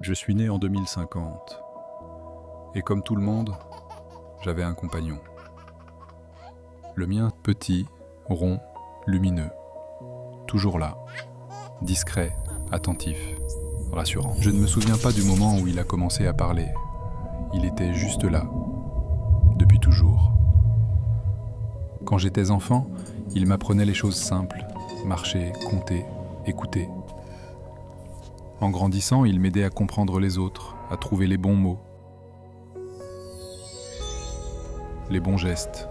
Je suis né en 2050, et comme tout le monde, j'avais un compagnon. Le mien, petit, rond, lumineux, toujours là, discret, attentif, rassurant. Je ne me souviens pas du moment où il a commencé à parler. Il était juste là, depuis toujours. Quand j'étais enfant, il m'apprenait les choses simples, marcher, compter, écouter. En grandissant, il m'aidait à comprendre les autres, à trouver les bons mots, les bons gestes.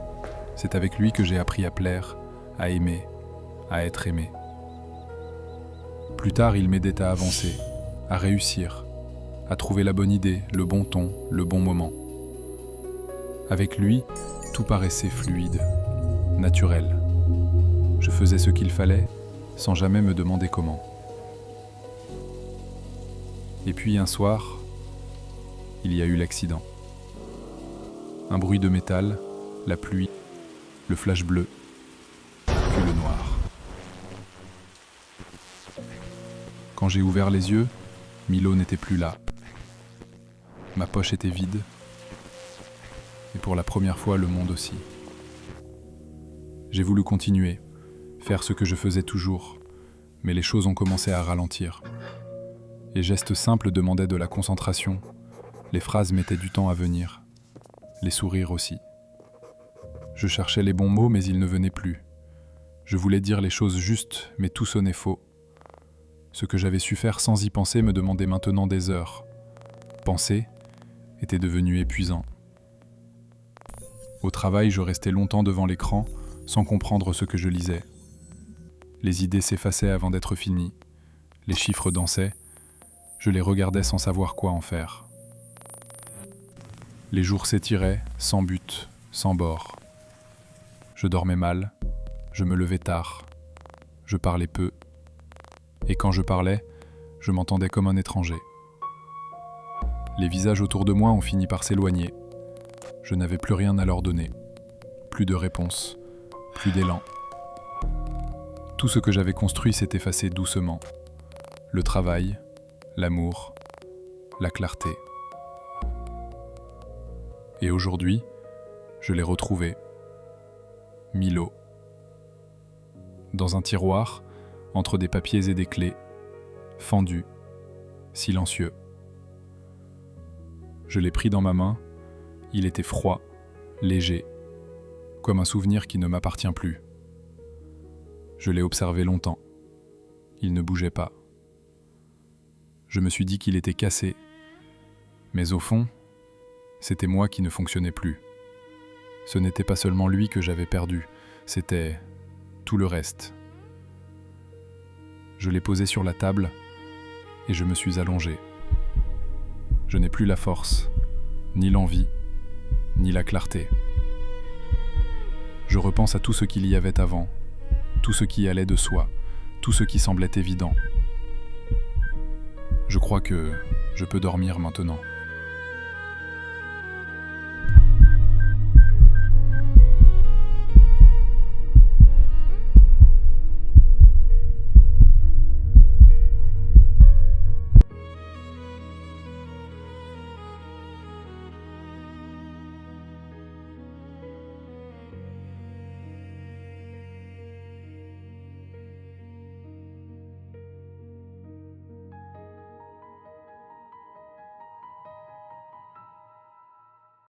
C'est avec lui que j'ai appris à plaire, à aimer, à être aimé. Plus tard, il m'aidait à avancer, à réussir, à trouver la bonne idée, le bon ton, le bon moment. Avec lui, tout paraissait fluide, naturel. Je faisais ce qu'il fallait, sans jamais me demander comment. Et puis un soir, il y a eu l'accident. Un bruit de métal, la pluie, le flash bleu, puis le noir. Quand j'ai ouvert les yeux, Milo n'était plus là. Ma poche était vide, et pour la première fois, le monde aussi. J'ai voulu continuer, faire ce que je faisais toujours, mais les choses ont commencé à ralentir. Les gestes simples demandaient de la concentration, les phrases mettaient du temps à venir, les sourires aussi. Je cherchais les bons mots, mais ils ne venaient plus. Je voulais dire les choses justes, mais tout sonnait faux. Ce que j'avais su faire sans y penser me demandait maintenant des heures. Penser était devenu épuisant. Au travail, je restais longtemps devant l'écran, sans comprendre ce que je lisais. Les idées s'effaçaient avant d'être finies. Les chiffres dansaient. Je les regardais sans savoir quoi en faire. Les jours s'étiraient, sans but, sans bord. Je dormais mal, je me levais tard, je parlais peu, et quand je parlais, je m'entendais comme un étranger. Les visages autour de moi ont fini par s'éloigner. Je n'avais plus rien à leur donner, plus de réponse, plus d'élan. Tout ce que j'avais construit s'est effacé doucement. Le travail, l'amour, la clarté. Et aujourd'hui, je l'ai retrouvé. Milo. Dans un tiroir, entre des papiers et des clés, fendu, silencieux. Je l'ai pris dans ma main, il était froid, léger, comme un souvenir qui ne m'appartient plus. Je l'ai observé longtemps. Il ne bougeait pas. Je me suis dit qu'il était cassé, mais au fond, c'était moi qui ne fonctionnais plus. Ce n'était pas seulement lui que j'avais perdu, c'était tout le reste. Je l'ai posé sur la table et je me suis allongé. Je n'ai plus la force, ni l'envie, ni la clarté. Je repense à tout ce qu'il y avait avant, tout ce qui allait de soi, tout ce qui semblait évident. Je crois que je peux dormir maintenant.